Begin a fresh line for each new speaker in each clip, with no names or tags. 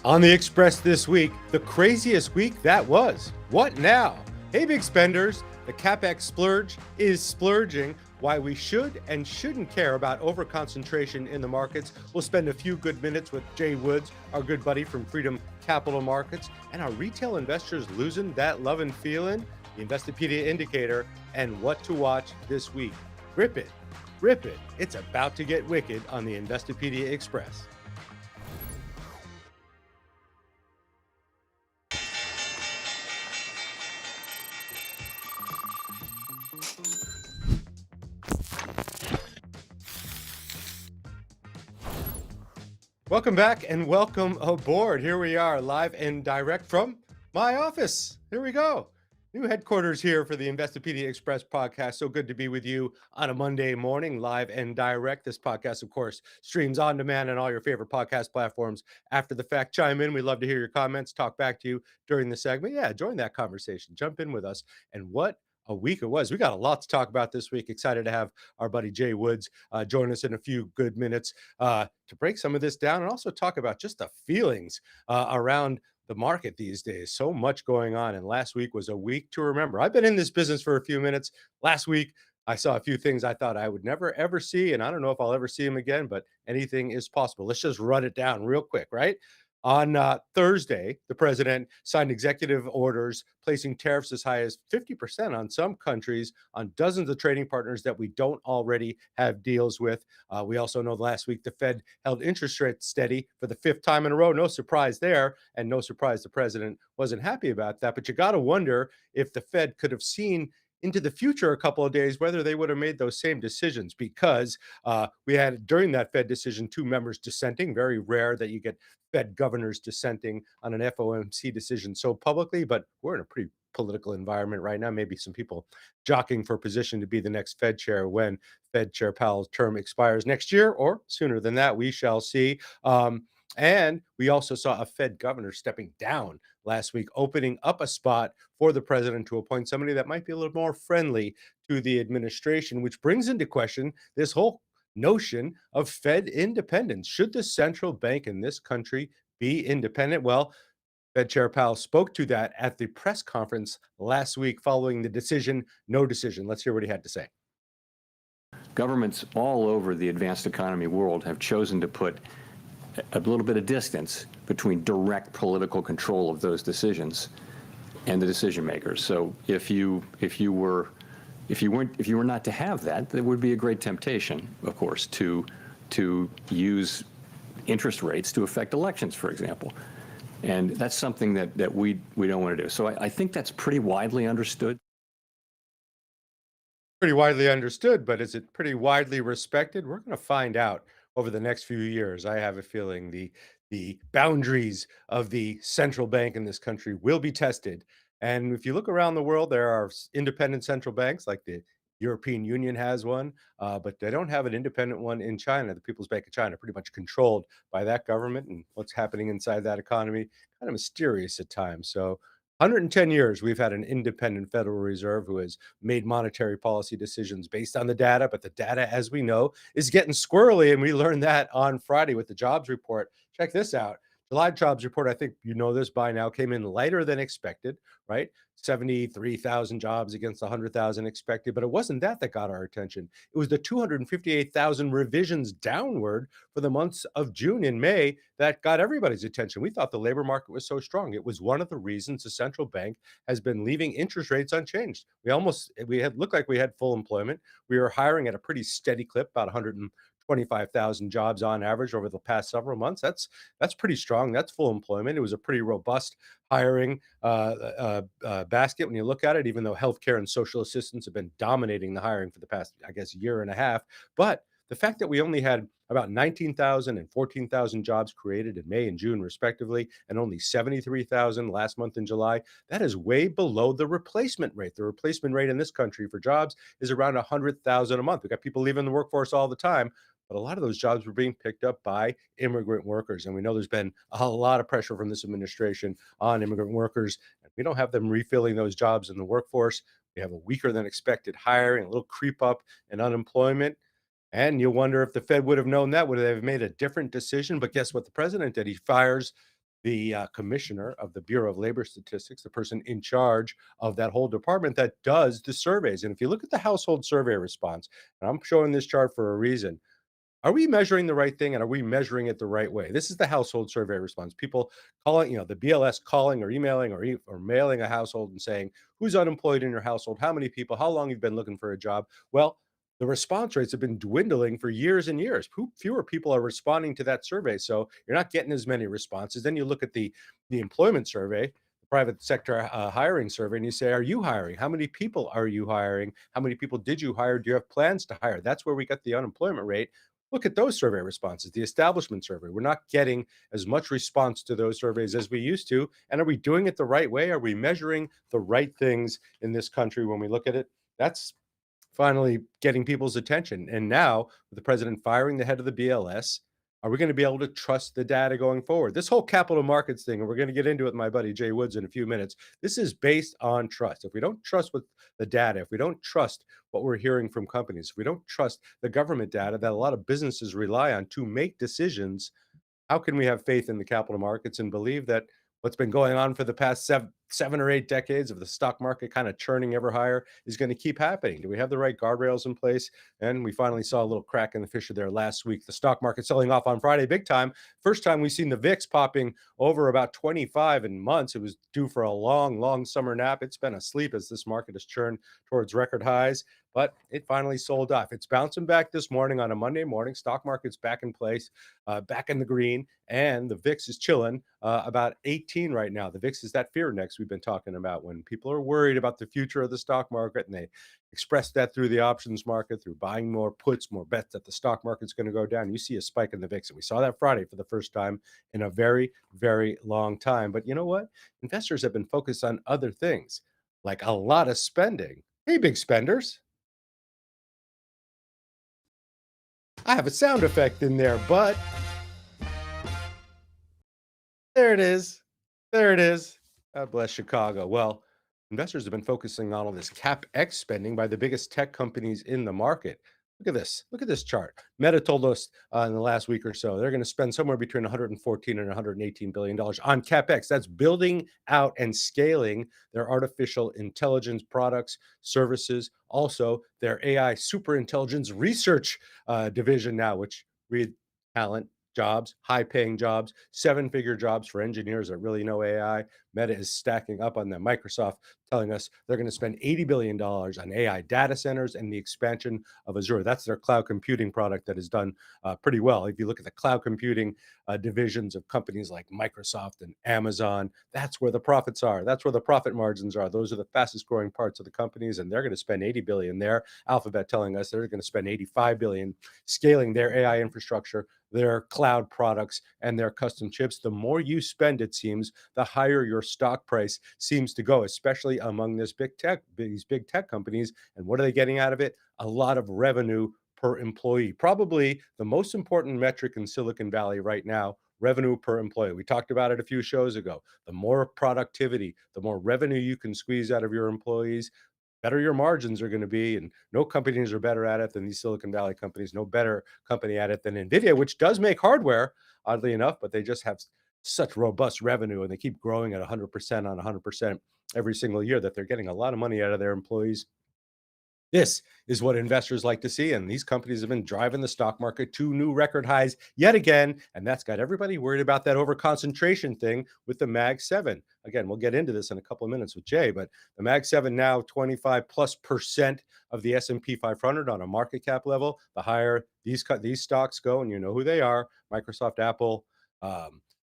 On the Express this week, the craziest week that was. What now? Hey, big spenders, the CapEx splurge is splurging. Why we should and shouldn't care about overconcentration in the markets. We'll spend a few good minutes with Jay Woods, our good buddy from Freedom Capital Markets, and our retail investors losing that love and feeling, the Investopedia indicator, and what to watch this week. Grip it, rip it. It's about to get wicked on the Investopedia Express. Welcome back and welcome aboard. Here we are, live and direct from my office. Here we go. New headquarters here for the Investopedia Express podcast. So good to be with you on a Monday morning, live and direct. This podcast, of course, streams on demand on all your favorite podcast platforms. After the fact, chime in. We'd love to hear your comments, talk back to you during the segment. Yeah, join that conversation. Jump in with us. And what a week it was. We got a lot to talk about this week. Excited to have our buddy Jay Woods join us in a few good minutes to break some of this down and also talk about just the feelings around the market these days. So much going on. And last week was a week to remember. I've been in this business for a few minutes. Last week, I saw a few things I thought I would never, ever see. And I don't know if I'll ever see them again, but anything is possible. Let's just run it down real quick, right? On Thursday, the president signed executive orders placing tariffs as high as 50% on some countries on dozens of trading partners that we don't already have deals with. We also know last week the Fed held interest rates steady for the fifth time in a row. No surprise there. And no surprise the president wasn't happy about that. But you got to wonder if the Fed could have seen into the future a couple of days whether they would have made those same decisions because we had during that Fed decision two members dissenting. Very rare that you get Fed governors dissenting on an FOMC decision so publicly, but we're in a pretty political environment right now. Maybe some people jockeying for position to be the next Fed chair when Fed Chair Powell's term expires next year or sooner than that. We shall see. And we also saw a Fed governor stepping down last week, opening up a spot for the president to appoint somebody that might be a little more friendly to the administration, which brings into question this whole notion of Fed independence. Should the central bank in this country be independent? Well, Fed Chair Powell spoke to that at the press conference last week following the decision, no decision. Let's hear what he had to say.
Governments all over the advanced economy world have chosen to put a little bit of distance between direct political control of those decisions and the decision makers. So if you were not to have that, there would be a great temptation, of course, to use interest rates to affect elections, for example. And that's something that we don't want to do. So I think that's pretty widely understood.
Pretty widely understood, but is it pretty widely respected? We're going to find out over the next few years. I have a feeling the boundaries of the central bank in this country will be tested. And if you look around the world, there are independent central banks, like the European Union has one, but they don't have an independent one in China. The People's Bank of China, pretty much controlled by that government, and what's happening inside that economy, kind of mysterious at times. So 110 years we've had an independent Federal Reserve who has made monetary policy decisions based on the data, but the data, as we know, is getting squirrely, and we learned that on Friday with the jobs report. Check this out. July jobs report, I think you know this by now, came in lighter than expected, right? 73,000 jobs against 100,000 expected, but it wasn't that that got our attention. It was the 258,000 revisions downward for the months of June and May that got everybody's attention. We thought the labor market was so strong. It was one of the reasons the central bank has been leaving interest rates unchanged. We had looked like we had full employment. We were hiring at a pretty steady clip, about 125,000 jobs on average over the past several months. That's pretty strong. That's full employment. It was a pretty robust hiring basket when you look at it, even though healthcare and social assistance have been dominating the hiring for the past, I guess, year and a half. But the fact that we only had about 19,000 and 14,000 jobs created in May and June, respectively, and only 73,000 last month in July, that is way below the replacement rate. The replacement rate in this country for jobs is around 100,000 a month. We got people leaving the workforce all the time, but a lot of those jobs were being picked up by immigrant workers. And we know there's been a lot of pressure from this administration on immigrant workers. And we don't have them refilling those jobs in the workforce. We have a weaker than expected hiring, a little creep up in unemployment. And you wonder if the Fed would have known that, would they have made a different decision? But guess what the president did? He fires the commissioner of the Bureau of Labor Statistics, the person in charge of that whole department that does the surveys. And if you look at the household survey response, and I'm showing this chart for a reason, are we measuring the right thing and are we measuring it the right way? This is the household survey response. People calling, the BLS calling or emailing or mailing a household and saying, who's unemployed in your household? How many people? How long you've been looking for a job? Well, the response rates have been dwindling for years and years. Fewer people are responding to that survey. So you're not getting as many responses. Then you look at the employment survey, the private sector hiring survey, and you say, are you hiring? How many people are you hiring? How many people did you hire? Do you have plans to hire? That's where we got the unemployment rate. Look at those survey responses, the establishment survey. We're not getting as much response to those surveys as we used to. And are we doing it the right way? Are we measuring the right things in this country when we look at it? That's finally getting people's attention. And now, with the president firing the head of the BLS, are we going to be able to trust the data going forward? This whole capital markets thing, and we're going to get into it with my buddy Jay Woods in a few minutes. This is based on trust. If we don't trust what the data, if we don't trust what we're hearing from companies, if we don't trust the government data that a lot of businesses rely on to make decisions, how can we have faith in the capital markets and believe that what's been going on for the past 7 or 8 decades of the stock market kind of churning ever higher is going to keep happening? Do we have the right guardrails in place? And we finally saw a little crack in the fissure there last week. The stock market selling off on Friday big time. First time we've seen the VIX popping over about 25 in months. It was due for a long, long summer nap. It's been asleep as this market has churned towards record highs, but it finally sold off. It's bouncing back this morning on a Monday morning. Stock market's back in place, back in the green, and the VIX is chilling about 18 right now. The VIX is that fear index we've been talking about when people are worried about the future of the stock market, and they express that through the options market, through buying more puts, more bets that the stock market's going to go down. You see a spike in the VIX, and we saw that Friday for the first time in a very, very long time. But you know what? Investors have been focused on other things, like a lot of spending. Hey, big spenders. I have a sound effect in there, but there it is. There it is. God bless Chicago. Well, investors have been focusing on all this CapEx spending by the biggest tech companies in the market. Look at this. Look at this chart. Meta told us in the last week or so they're going to spend somewhere between 114 and 118 billion dollars on CapEx. That's building out and scaling their artificial intelligence products, services, also their AI super intelligence research division now, which read talent, jobs, high paying jobs, seven-figure jobs for engineers that really know AI. Meta is stacking up on them. Microsoft telling us they're going to spend $80 billion on AI data centers and the expansion of Azure. That's their cloud computing product that has done pretty well. If you look at the cloud computing divisions of companies like Microsoft and Amazon, that's where the profits are. That's where the profit margins are. Those are the fastest growing parts of the companies, and they're going to spend 80 billion there. Alphabet telling us they're going to spend 85 billion scaling their AI infrastructure, their cloud products, and their custom chips. The more you spend, it seems, the higher your stock price seems to go, especially among these big tech companies. And what are they getting out of it? A lot of revenue per employee. Probably the most important metric in Silicon Valley right now, revenue per employee. We talked about it a few shows ago. The more productivity, the more revenue you can squeeze out of your employees, better your margins are going to be. And no companies are better at it than these Silicon Valley companies, no better company at it than NVIDIA, which does make hardware, oddly enough, but they just have such robust revenue and they keep growing at 100% on 100% every single year that they're getting a lot of money out of their employees. This is what investors like to see, and these companies have been driving the stock market to new record highs yet again, and that's got everybody worried about that overconcentration thing with the Mag 7. Again, we'll get into this in a couple of minutes with Jay, but the Mag 7 now 25 plus percent of the S&P 500 on a market cap level. The higher these stocks go, and you know who they are: Microsoft, Apple,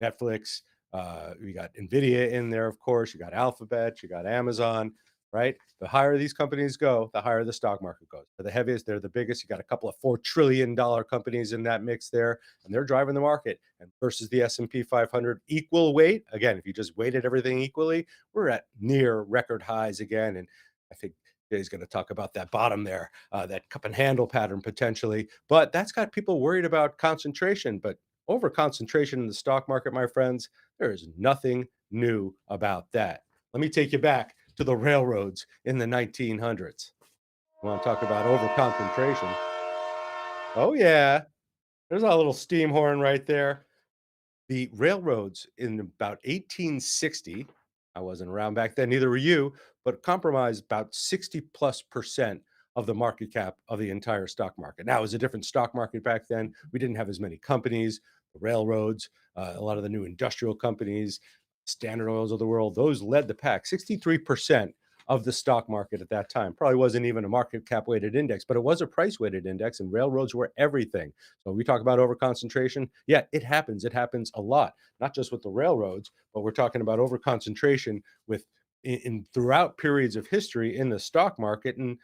Netflix. You got Nvidia in there, of course. You got Alphabet. You got Amazon, right? The higher these companies go, the higher the stock market goes. They're the heaviest, they're the biggest. You got a couple of $4 trillion companies in that mix there, and they're driving the market. And versus the S&P 500 equal weight, again, if you just weighted everything equally, we're at near record highs again. And I think Jay's going to talk about that bottom there, that cup and handle pattern potentially. But that's got people worried about concentration. But over concentration in the stock market, my friends, there is nothing new about that. Let me take you back to the railroads in the 1900s. You want to talk about overconcentration? Oh, yeah. There's a little steam horn right there. the railroads in about 1860, I wasn't around back then, neither were you, but comprised about 60 plus percent of the market cap of the entire stock market. Now, it was a different stock market back then. We didn't have as many companies, the railroads, a lot of the new industrial companies, Standard Oils of the world, those led the pack. 63% of the stock market at that time probably wasn't even a market cap weighted index, but it was a price weighted index, and railroads were everything. So we talk about overconcentration. Yeah, it happens. It happens a lot, not just with the railroads, but we're talking about overconcentration with in throughout periods of history in the stock market, and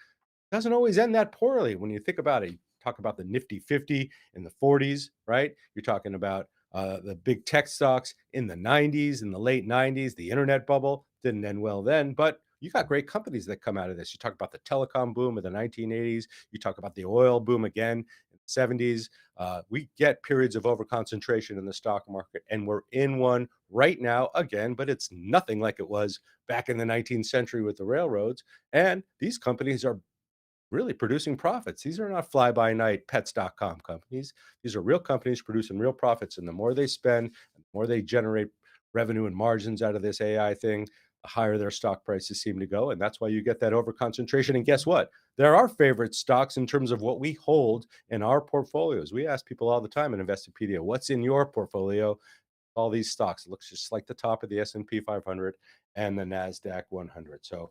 doesn't always end that poorly when you think about it. You talk about the Nifty 50 in the 40s, right? You're talking about the big tech stocks in the 90s, in the late 90s, the internet bubble didn't end well then, but you got great companies that come out of this. You talk about the telecom boom of the 1980s. You talk about the oil boom again in the 70s. We get periods of overconcentration in the stock market, and we're in one right now again, but it's nothing like it was back in the 19th century with the railroads. And these companies are really producing profits. These are not fly-by-night pets.com companies. These are real companies producing real profits. And the more they spend, the more they generate revenue and margins out of this AI thing, the higher their stock prices seem to go. And that's why you get that overconcentration. And guess what? They're our favorite stocks in terms of what we hold in our portfolios. We ask people all the time in Investopedia, what's in your portfolio? All these stocks. It looks just like the top of the S&P 500 and the Nasdaq 100. So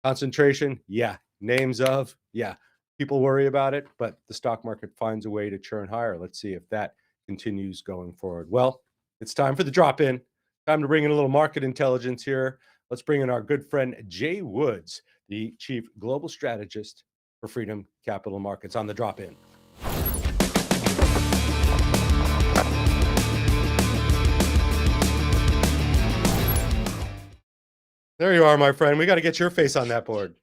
concentration, yeah. Names of, yeah. People worry about it, but the stock market finds a way to churn higher. Let's see if that continues going forward. Well, it's time for the drop in. Time to bring in a little market intelligence here. Let's bring in our good friend Jay Woods, the chief global strategist for Freedom Capital Markets on the drop in. There you are, my friend. We got to get your face on that board.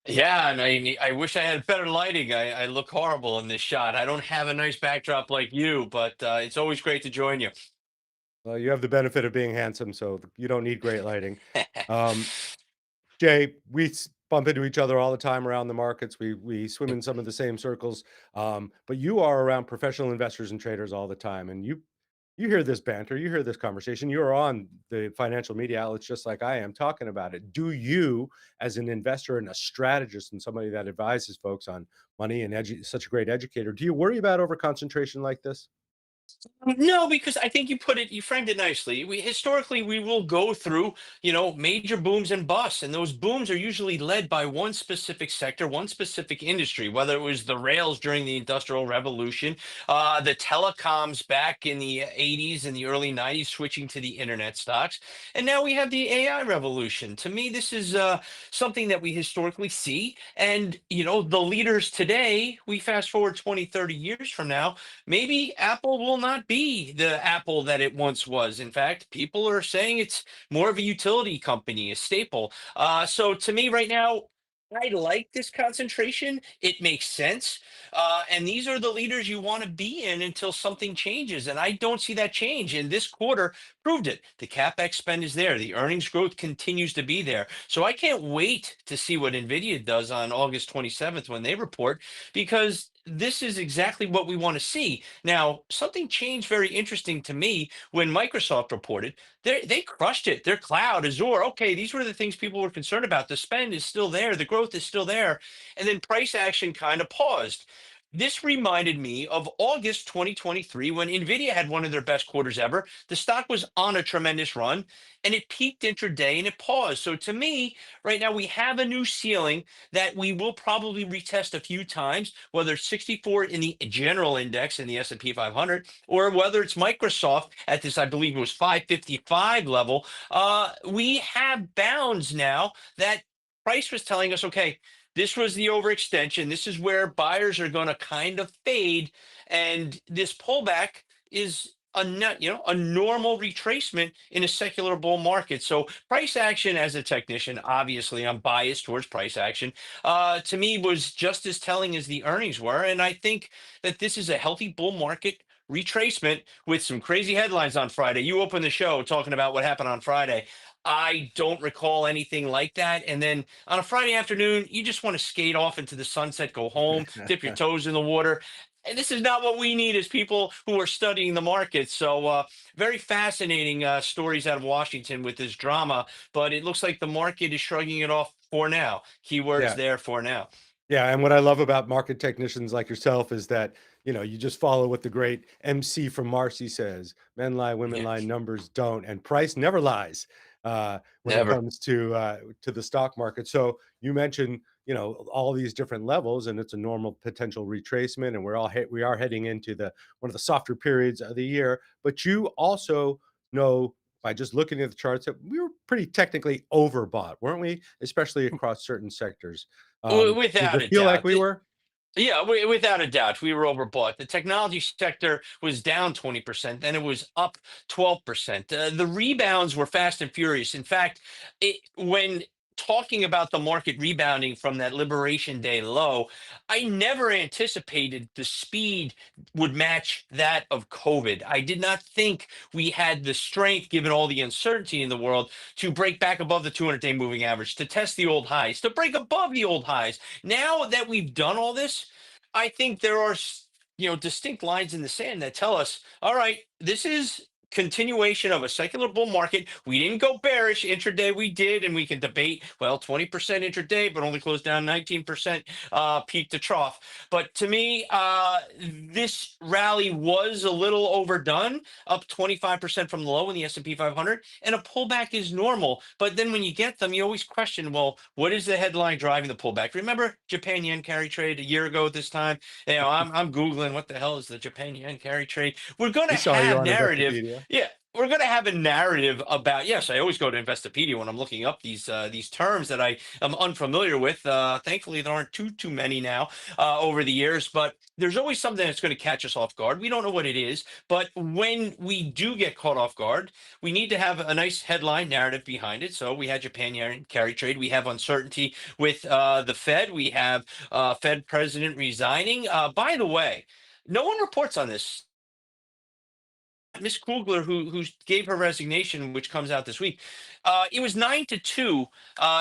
Yeah, and I wish I had better lighting. I look horrible in this shot. I don't have a nice backdrop like you, but it's always great to join you.
Well, you have the benefit of being handsome, so you don't need great lighting. Um, Jay, we bump into each other all the time around the markets. We swim in some of the same circles, but you are around professional investors and traders all the time, and you hear this banter, you hear this conversation. You're on the financial media outlets just like I am talking about it. Do you, as an investor and a strategist and somebody that advises folks on money and such a great educator, do you worry about overconcentration like this?
No, because I think you framed it nicely. We historically we will go through, major booms and busts, and those booms are usually led by one specific sector, one specific industry, whether it was the rails during the Industrial Revolution, the telecoms back in the 80s and the early 90s, switching to the internet stocks, and now we have the AI revolution. To me, this is something that we historically see, and the leaders today, we fast forward 20, 30 years from now, maybe Apple will not be the Apple that it once was. In fact, people are saying it's more of a utility company, a staple. So to me, right now, I like this concentration. It makes sense. And these are the leaders you want to be in until something changes. And I don't see that change. And this quarter proved it. The CapEx spend is there. The earnings growth continues to be there. So I can't wait to see what NVIDIA does on August 27th when they report, because this is exactly what we want to see. Now, something changed very interesting to me when Microsoft reported. They crushed it. Their cloud, Azure. Okay, these were the things people were concerned about. The spend is still there. The growth is still there. And then price action kind of paused. This reminded me of August 2023 when Nvidia had one of their best quarters ever. The stock was on a tremendous run and it peaked intraday and it paused. So to me, right now we have a new ceiling that we will probably retest a few times, whether it's 64 in the general index in the S&P 500, or whether it's Microsoft at this, I believe it was 555 level. We have bounds now that price was telling us, okay, this was the overextension. This is where buyers are going to kind of fade, and this pullback is a normal retracement in a secular bull market. So price action, as a technician, obviously I'm biased towards price action. To me, was just as telling as the earnings were, and I think that this is a healthy bull market retracement with some crazy headlines on Friday. You opened the show talking about what happened on Friday. I don't recall anything like that. And then on a Friday afternoon, you just want to skate off into the sunset, go home, dip your toes in the water. And this is not what we need as people who are studying the market. So, very fascinating stories out of Washington with this drama. But it looks like the market is shrugging it off for now. Keywords
Yeah.
there for now.
Yeah, and what I love about market technicians like yourself is that, you just follow what the great MC from Marcy says, "Men lie, women
Yeah,
lie, numbers don't," and price never lies, when it
never.
comes to the stock market. So you mentioned, all these different levels, and it's a normal potential retracement, and we are heading into the one of the softer periods of the year. But you also know by just looking at the charts that we were pretty technically overbought, weren't we? Especially across certain sectors. Does
Without
it
a
feel like
doubt.
we were?
Yeah, without a doubt, we were overbought. The technology sector was down 20%, then it was up 12%. The rebounds were fast and furious. In fact, when talking about the market rebounding from that Liberation Day low, I never anticipated the speed would match that of COVID. I did not think we had the strength, given all the uncertainty in the world, to break back above the 200-day moving average, to test the old highs, to break above the old highs. Now that we've done all this, I think there are distinct lines in the sand that tell us, all right, this is continuation of a secular bull market. We didn't go bearish intraday, we did, and we can debate, well, 20% intraday, but only closed down 19% peak to trough. But to me, this rally was a little overdone, up 25% from the low in the S&P 500, and a pullback is normal. But then when you get them, you always question, well, what is the headline driving the pullback? Remember Japan yen carry trade a year ago at this time? I'm Googling what the hell is the Japan yen carry trade. We're going to
We saw you
have
on
narrative.
Investopedia.
Yeah, we're going to have a narrative about. Yes, I always go to Investopedia when I'm looking up these terms that I am unfamiliar with. Thankfully, there aren't too many now over the years, but there's always something that's going to catch us off guard. We don't know what it is, but when we do get caught off guard, we need to have a nice headline narrative behind it. So we had Japan yen carry trade. We have uncertainty with the Fed. We have Fed president resigning. By the way, no one reports on this. Miss Kugler, who gave her resignation, which comes out this week, it was 9-2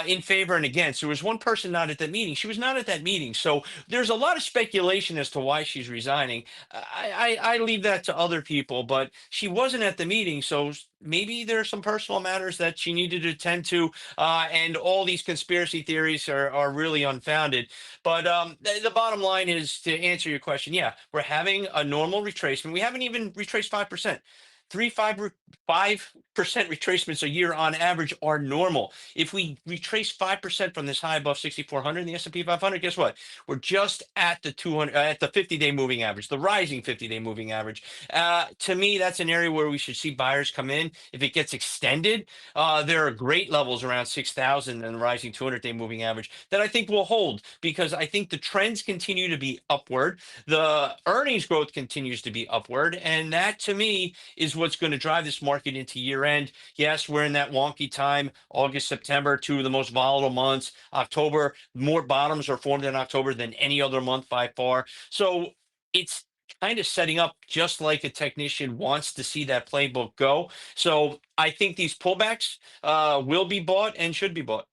in favor and against. There was one person not at that meeting. She was not at that meeting, so there's a lot of speculation as to why she's resigning. I leave that to other people, but she wasn't at the meeting, so maybe there are some personal matters that she needed to attend to, and all these conspiracy theories are really unfounded. But the bottom line is, to answer your question, yeah, we're having a normal retracement. We haven't even retraced 5%. 5% retracements a year on average are normal. If we retrace 5% from this high above 6,400 in the S&P 500, guess what? We're just at the 200 at the 50-day moving average, the rising 50-day moving average. To me, that's an area where we should see buyers come in. If it gets extended, there are great levels around 6,000 and the rising 200-day moving average that I think will hold, because I think the trends continue to be upward. The earnings growth continues to be upward, and that to me is what's going to drive this market into year end. Yes, we're in that wonky time, August, September, two of the most volatile months. October, more bottoms are formed in October than any other month by far. So it's kind of setting up just like a technician wants to see that playbook go. So I think these pullbacks will be bought and should be bought.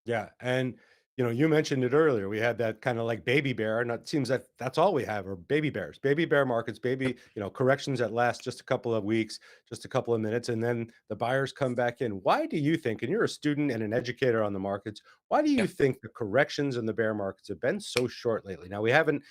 Yeah, and, you mentioned it earlier. We had that kinda like baby bear, and it seems that that's all we have are baby bears, baby bear markets, corrections that last just a couple of weeks, just a couple of minutes, and then the buyers come back in. Why do you think, and you're a student and an educator on the markets, why do you
Yeah.
think the corrections in the bear markets have been so short lately? Now, we haven't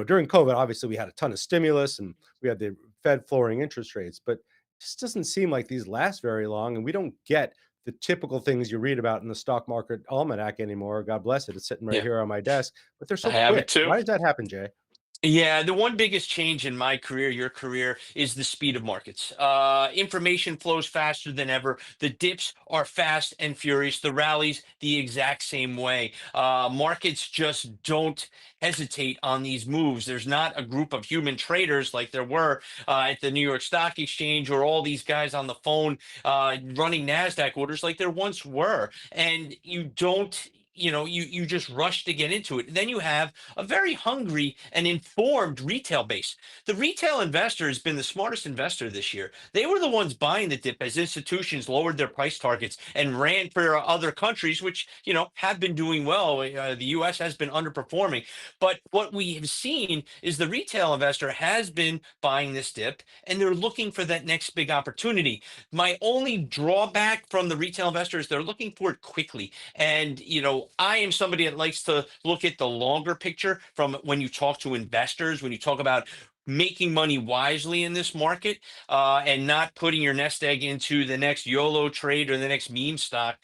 during COVID, obviously, we had a ton of stimulus and we had the Fed lowering interest rates, but it just doesn't seem like these last very long. And we don't get the typical things you read about in the stock market almanac anymore. God bless it. It's sitting right
Yeah.
here on my desk, but they're
I
so
have it
quick.
too.
Why does that happen, Jay?
Yeah, the one biggest change in my career, your career, is the speed of markets. Information flows faster than ever. The dips are fast and furious. The rallies, the exact same way. Markets just don't hesitate on these moves. There's not a group of human traders like there were at the New York Stock Exchange, or all these guys on the phone running NASDAQ orders like there once were. And you don't. you just rush to get into it. Then you have a very hungry and informed retail base. The retail investor has been the smartest investor this year. They were the ones buying the dip as institutions lowered their price targets and ran for other countries, which have been doing well. The U.S. has been underperforming, but what we have seen is the retail investor has been buying this dip, and they're looking for that next big opportunity. My only drawback from the retail investor is they're looking for it quickly. And, I am somebody that likes to look at the longer picture from when you talk to investors, when you talk about making money wisely in this market, and not putting your nest egg into the next YOLO trade or the next meme stock.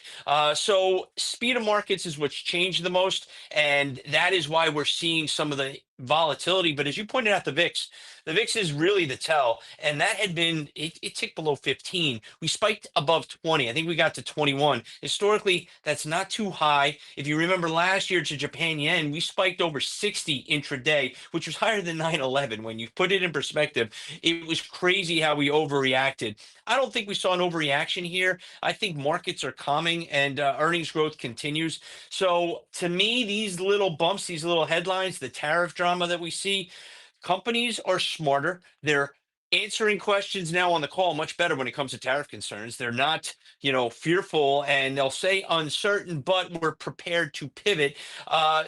So speed of markets is what's changed the most. And that is why we're seeing some of the volatility. But as you pointed out, the VIX is really the tell. And that had been, it ticked below 15. We spiked above 20. I think we got to 21. Historically, that's not too high. If you remember last year to Japan yen, we spiked over 60 intraday, which was higher than 9/11. When you put it in perspective, it was crazy how we overreacted. I don't think we saw an overreaction here. I think markets are calming and earnings growth continues. So to me, these little bumps, these little headlines, the tariff drama that we see, companies are smarter. They're answering questions now on the call much better when it comes to tariff concerns. They're not, fearful, and they'll say uncertain, but we're prepared to pivot.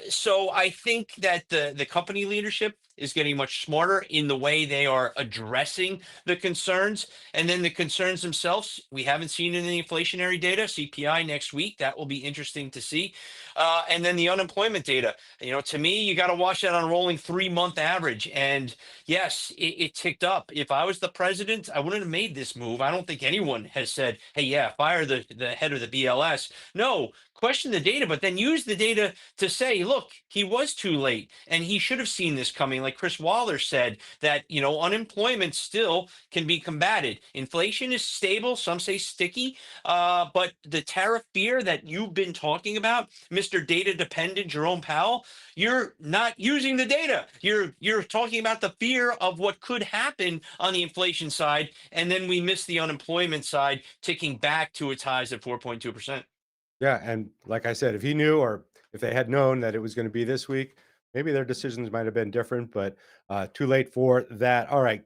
So I think that the company leadership is getting much smarter in the way they are addressing the concerns. And then the concerns themselves, we haven't seen in the inflationary data, CPI next week. That will be interesting to see. And then the unemployment data. To me, you got to watch that on a rolling 3-month average. And yes, it ticked up. If I was the president, I wouldn't have made this move. I don't think anyone has said, hey, yeah, fire the head of the BLS. No, question the data, but then use the data to say, look, he was too late and he should have seen this coming. Like Chris Waller said, that, unemployment still can be combated. Inflation is stable, some say sticky, but the tariff fear that you've been talking about, Mr. Data Dependent Jerome Powell, you're not using the data. You're talking about the fear of what could happen on the inflation side, and then we miss the unemployment side ticking back to its highs at 4.2%.
Yeah, and like I said, if he knew or if they had known that it was going to be this week, maybe their decisions might have been different, but too late for that. All right,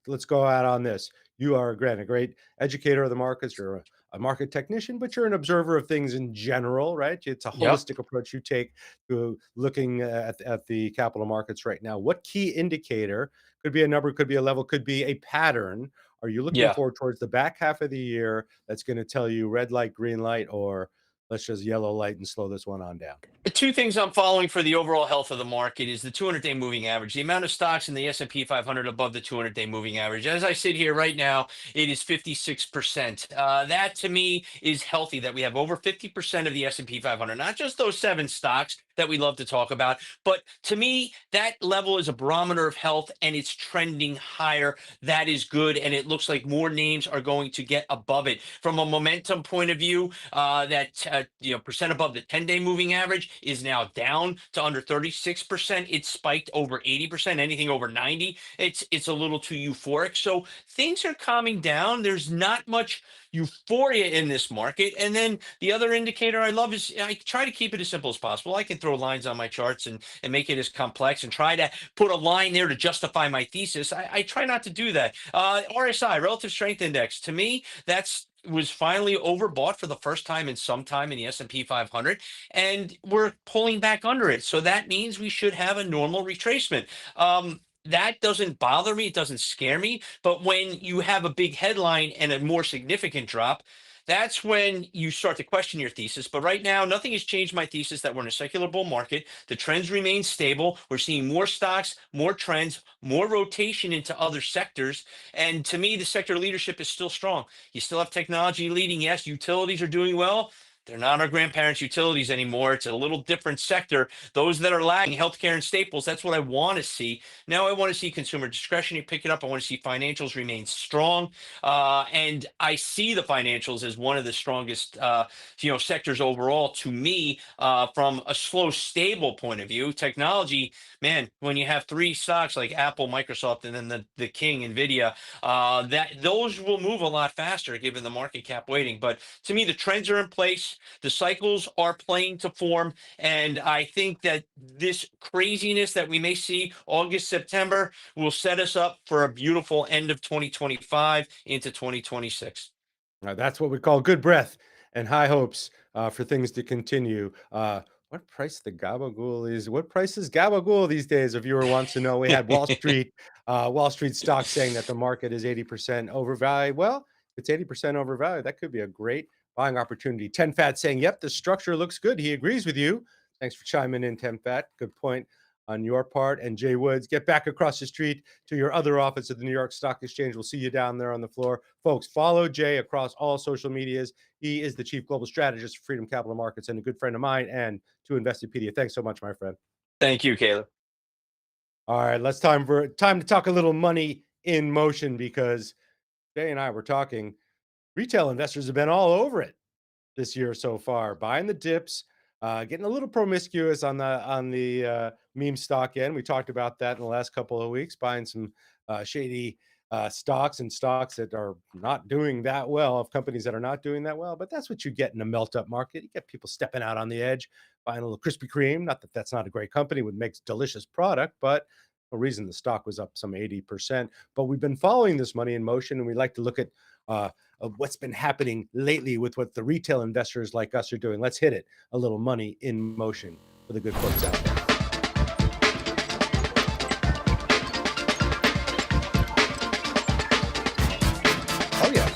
let's go out on this. You are, again, a great educator of the markets. You're a market technician, but you're an observer of things in general, right? It's a
Yep.
holistic approach you take to looking at the capital markets right now. What key indicator, could be a number, could be a level, could be a pattern, are you looking
Yeah.
for towards the back half of the year that's going to tell you red light, green light, or let's just yellow light and slow this one on down?
The two things I'm following for the overall health of the market is the 200-day moving average, the amount of stocks in the S&P 500 above the 200-day moving average. As I sit here right now, it is 56%. That to me is healthy, that we have over 50% of the S&P 500, not just those 7 stocks that we love to talk about, but to me, that level is a barometer of health and it's trending higher. That is good. And it looks like more names are going to get above it. From a momentum point of view, that percent above the 10-day moving average is now down to under 36%. It spiked over 80%. Anything over 90, it's a little too euphoric. So things are calming down. There's not much euphoria in this market. And then the other indicator I love is I try to keep it as simple as possible. I can throw lines on my charts and make it as complex and try to put a line there to justify my thesis. I try not to do that. RSI, Relative Strength Index, to me, that's was finally overbought for the first time in some time in the S&P 500, and we're pulling back under it. So that means we should have a normal retracement. That doesn't bother me. It doesn't scare me. But when you have a big headline and a more significant drop, that's when you start to question your thesis. But right now, nothing has changed my thesis that we're in a secular bull market. The trends remain stable. We're seeing more stocks, more trends, more rotation into other sectors. And to me, the sector leadership is still strong. You still have technology leading. Yes, utilities are doing well. They're not our grandparents' utilities anymore. It's a little different sector. Those that are lagging, healthcare and staples, that's what I want to see. Now I want to see consumer discretionary pick it up. I want to see financials remain strong. And I see the financials as one of the strongest, sectors overall to me, from a slow, stable point of view. Technology, man, when you have 3 stocks like Apple, Microsoft, and then the king, NVIDIA, that those will move a lot faster given the market cap weighting. But to me, the trends are in place. yes, the cycles are playing to form. And I think that this craziness that we may see August, September will set us up for a beautiful end of 2025 into 2026.
That's what we call good breath and high hopes for things to continue. What price the gabagool is? What price is gabagool these days? A viewer wants to know. We had Wall Street stocks saying that the market is 80% overvalued. Well, if it's 80% overvalued, that could be a great buying opportunity. Ten Fat saying, "Yep, the structure looks good." He agrees with you. Thanks for chiming in, Ten Fat. Good point on your part. And Jay Woods, get back across the street to your other office at the New York Stock Exchange. We'll see you down there on the floor. Folks, follow Jay across all social medias. He is the chief global strategist for Freedom Capital Markets and a good friend of mine and to Investopedia. Thanks so much, my friend.
Thank you, Caleb.
All right, time to talk a little money in motion because Jay and I were talking. Retail investors have been all over it this year so far, buying the dips, getting a little promiscuous on the meme stock end. We talked about that in the last couple of weeks, buying some shady stocks and stocks that are not doing that well, of companies that are not doing that well. But that's what you get in a melt-up market. You get people stepping out on the edge, buying a little Krispy Kreme. Not that that's not a great company, would makes delicious product, but the reason the stock was up some 80%. But we've been following this money in motion, and we like to look at of what's been happening lately with what the retail investors like us are doing. Let's hit it. A little money in motion for the good folks out there. Oh, yeah.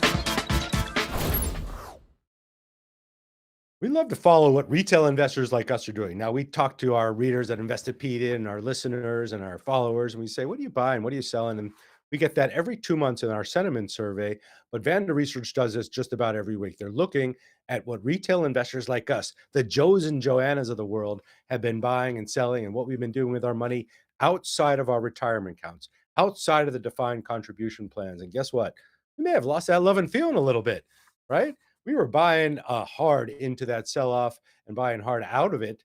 We love to follow what retail investors like us are doing. Now, we talk to our readers at Investopedia and our listeners and our followers, and we say, what are you buying? What are you selling? And we get that every 2 months in our sentiment survey. But Vanda Research does this just about every week. They're looking at what retail investors like us, the Joes and Joannas of the world, have been buying and selling and what we've been doing with our money outside of our retirement accounts, outside of the defined contribution plans. And guess what? We may have lost that love and feeling a little bit, right? We were buying hard into that sell-off and buying hard out of it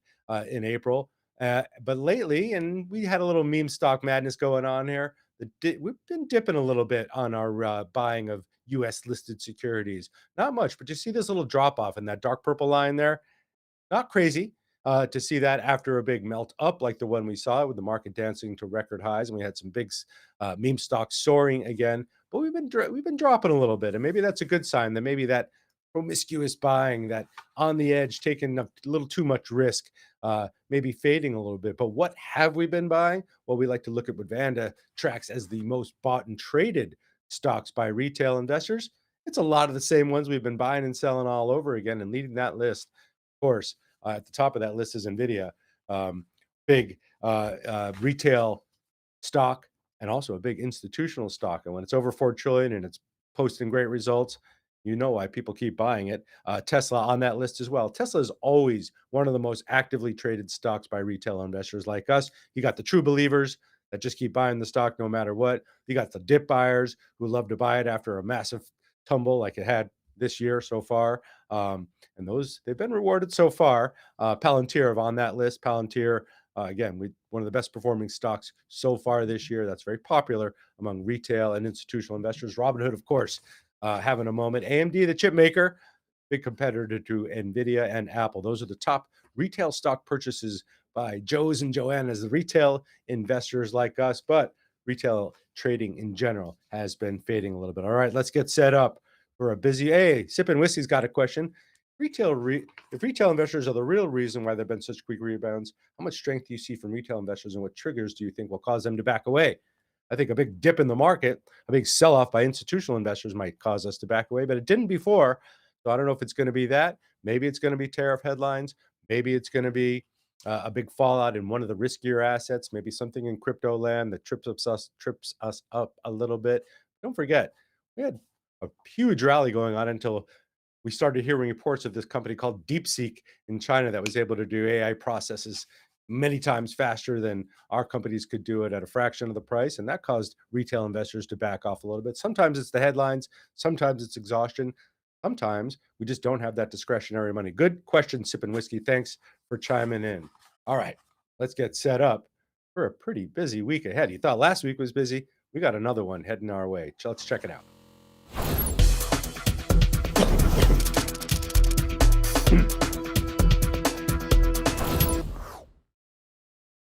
in April. But lately, and we had a little meme stock madness going on here, we've been dipping a little bit on our buying of U.S. listed securities. Not much, but you see this little drop off in that dark purple line there? Not crazy to see that after a big melt up like the one we saw with the market dancing to record highs, and we had some big meme stocks soaring again. But we've been dropping a little bit, and maybe that's a good sign that maybe that promiscuous buying, that on the edge, taking a little too much risk, maybe fading a little bit. But what have we been buying? Well, we like to look at what Vanda tracks as the most bought and traded stocks by retail investors. It's a lot of the same ones we've been buying and selling all over again, and leading that list, of course, at the top of that list is Nvidia, big retail stock and also a big institutional stock. And when it's over 4 trillion and it's posting great results, you know why people keep buying it. Tesla on that list as well. Tesla is always one of the most actively traded stocks by retail investors like us. You got the true believers that just keep buying the stock no matter what. You got the dip buyers who love to buy it after a massive tumble like it had this year so far. And those, they've been rewarded so far. Palantir on that list. Palantir, again, one of the best performing stocks so far this year. That's very popular among retail and institutional investors. Robinhood, of course, having a moment. AMD, the chip maker, big competitor to Nvidia and Apple. Those are the top retail stock purchases by Joes and Joannas, the retail investors like us. But retail trading in general has been fading a little bit. All right, let's get set up for a busy. Hey, Sipping Whiskey's got a question. If retail investors are the real reason why there have been such quick rebounds, how much strength do you see from retail investors, and what triggers do you think will cause them to back away? I think a big dip in the market, a big sell-off by institutional investors might cause us to back away, but it didn't before. So I don't know if it's going to be that. Maybe it's going to be tariff headlines. Maybe it's going to be a big fallout in one of the riskier assets. Maybe something in crypto land that trips us up a little bit. Don't forget, we had a huge rally going on until we started hearing reports of this company called DeepSeek in China that was able to do AI processes many times faster than our companies could do it at a fraction of the price. And that caused retail investors to back off a little bit. Sometimes it's the headlines. Sometimes it's exhaustion. Sometimes we just don't have that discretionary money. Good question, Sipping Whiskey. Thanks for chiming in. All right, let's get set up for a pretty busy week ahead. You thought last week was busy. We got another one heading our way. So let's check it out.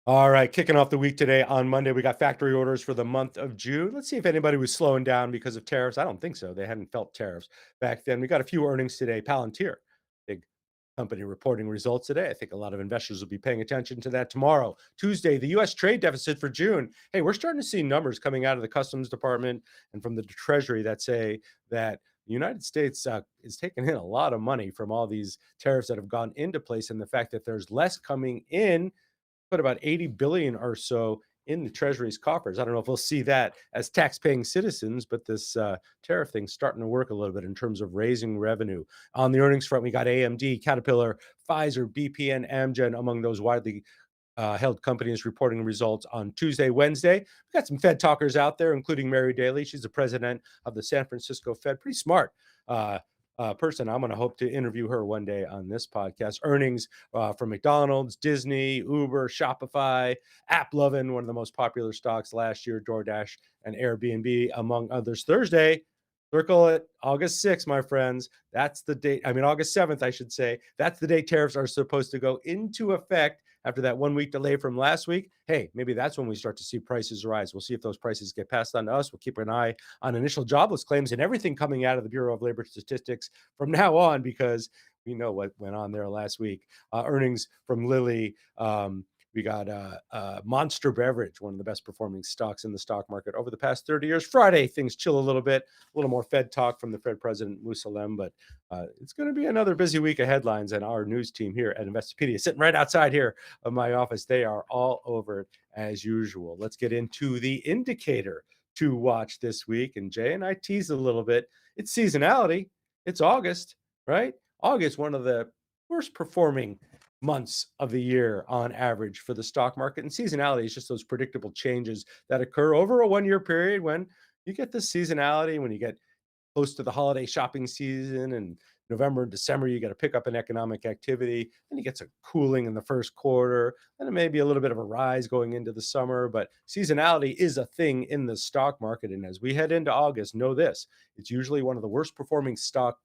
All right, kicking off the week today on Monday, we got factory orders for the month of June. Let's see if anybody was slowing down because of tariffs. I don't think so. They hadn't felt tariffs back then. We got a few earnings today. Palantir, big company reporting results today. I think a lot of investors will be paying attention to that tomorrow. Tuesday, the U.S. trade deficit for June. Hey, we're starting to see numbers coming out of the Customs Department and from the Treasury that say that the United States is taking in a lot of money from all these tariffs that have gone into place, and the fact that there's less coming in, put about 80 billion or so in the Treasury's coffers. I don't know if we'll see that as tax-paying citizens, but this tariff thing's starting to work a little bit in terms of raising revenue. On the earnings front, we got AMD, Caterpillar, Pfizer, BP, and Amgen among those widely held companies reporting results on Tuesday, Wednesday. We've got some Fed talkers out there, including Mary Daly. She's the president of the San Francisco Fed. Pretty smart person. I'm going to hope to interview her one day on this podcast. Earnings from McDonald's, Disney, Uber, Shopify, AppLovin, one of the most popular stocks last year, DoorDash and Airbnb, among others. Thursday, circle it, August 6th, my friends. That's the date. I mean, August 7th, I should say. That's the day tariffs are supposed to go into effect after that 1 week delay from last week. Hey, maybe that's when we start to see prices rise. We'll see if those prices get passed on to us. We'll keep an eye on initial jobless claims and everything coming out of the Bureau of Labor Statistics from now on, because we know what went on there last week. Earnings from Lilly. We got Monster Beverage, one of the best performing stocks in the stock market over the past 30 years. Friday, things chill a little bit, a little more Fed talk from the Fed President Musalem, but it's going to be another busy week of headlines. And our news team here at Investopedia, sitting right outside here of my office, they are all over it as usual. Let's get into the indicator to watch this week. And Jay and I teased a little bit. It's seasonality. It's August, right? August, one of the worst performing months of the year on average for the stock market. And seasonality is just those predictable changes that occur over a 1 year period when you get this seasonality, when you get close to the holiday shopping season and November and December, you got to pick up in economic activity. Then you get some cooling in the first quarter. Then it may be a little bit of a rise going into the summer, but seasonality is a thing in the stock market. And as we head into August, know this, it's usually one of the worst performing stock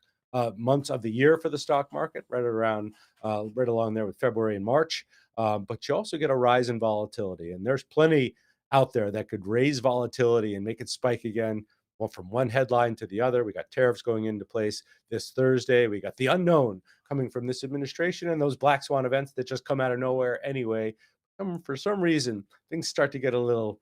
months of the year for the stock market, right along there with February and March. But you also get a rise in volatility, and there's plenty out there that could raise volatility and make it spike again. Well, from one headline to the other, we got tariffs going into place this Thursday. We got the unknown coming from this administration and those black swan events that just come out of nowhere anyway. For some reason, things start to get a little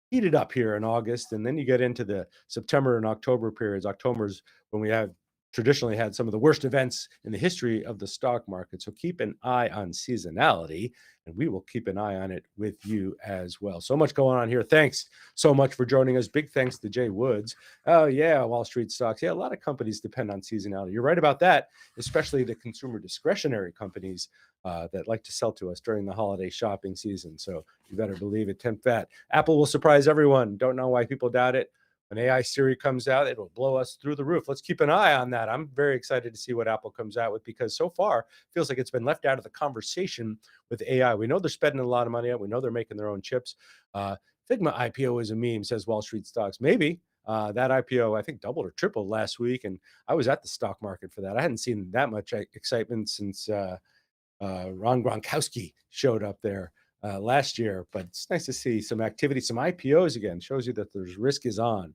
heated up here in August, and then you get into the September and October periods. October's when we have traditionally had some of the worst events in the history of the stock market. So keep an eye on seasonality, and we will keep an eye on it with you as well. So much going on here. Thanks so much for joining us. Big thanks to Jay Woods. Oh, yeah, Wall Street stocks. Yeah, a lot of companies depend on seasonality. You're right about that, especially the consumer discretionary companies that like to sell to us during the holiday shopping season. So you better believe it. 10 fat. Apple will surprise everyone. Don't know why people doubt it. When AI Siri comes out, it will blow us through the roof. Let's keep an eye on that. I'm very excited to see what Apple comes out with, because so far it feels like it's been left out of the conversation with AI. We know they're spending a lot of money out. We know they're making their own chips. Figma IPO is a meme, says Wall Street stocks. Maybe that IPO, I think, doubled or tripled last week, and I was at the stock market for that. I hadn't seen that much excitement since Ron Gronkowski showed up there last year, but it's nice to see some activity, some IPOs again. Shows you that there's risk is on.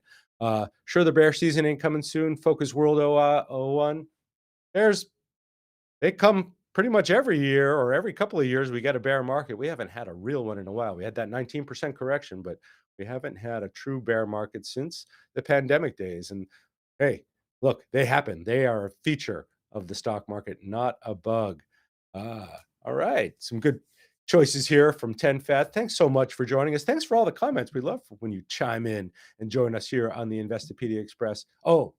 Sure, the bear season ain't coming soon. Focus World 01. They come pretty much every year or every couple of years. We get a bear market. We haven't had a real one in a while. We had that 19% correction, but we haven't had a true bear market since the pandemic days. And hey, look, they happen. They are a feature of the stock market, not a bug. All right. Some good choices here from 10 Fat. Thanks so much for joining us. Thanks for all the comments. We love when you chime in and join us here on the Investopedia Express. Oh,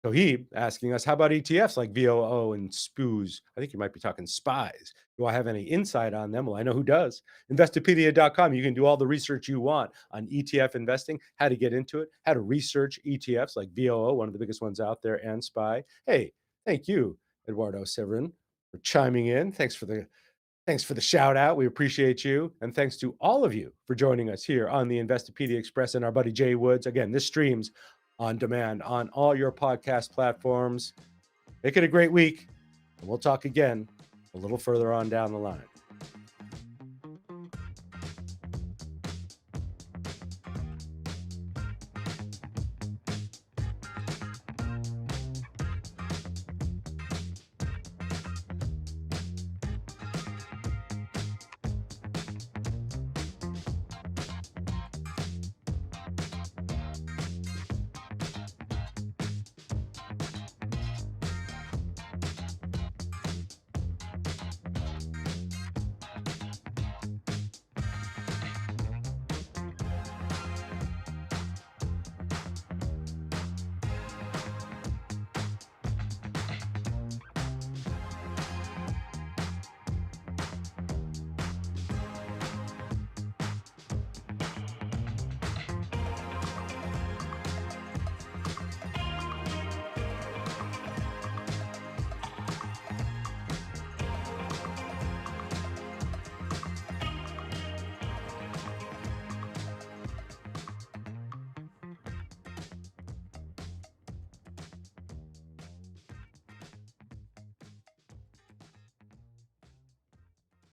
Toheeb asking us, how about ETFs like VOO and SPOOs? I think you might be talking SPIs. Do I have any insight on them? Well, I know who does. Investopedia.com. You can do all the research you want on ETF investing, how to get into it, how to research ETFs like VOO, one of the biggest ones out there, and SPY. Hey, thank you, Eduardo Severin, for chiming in. Thanks for the shout out. We appreciate you. And thanks to all of you for joining us here on the Investopedia Express and our buddy Jay Woods. Again, this streams on demand on all your podcast platforms. Make it a great week. And we'll talk again a little further on down the line.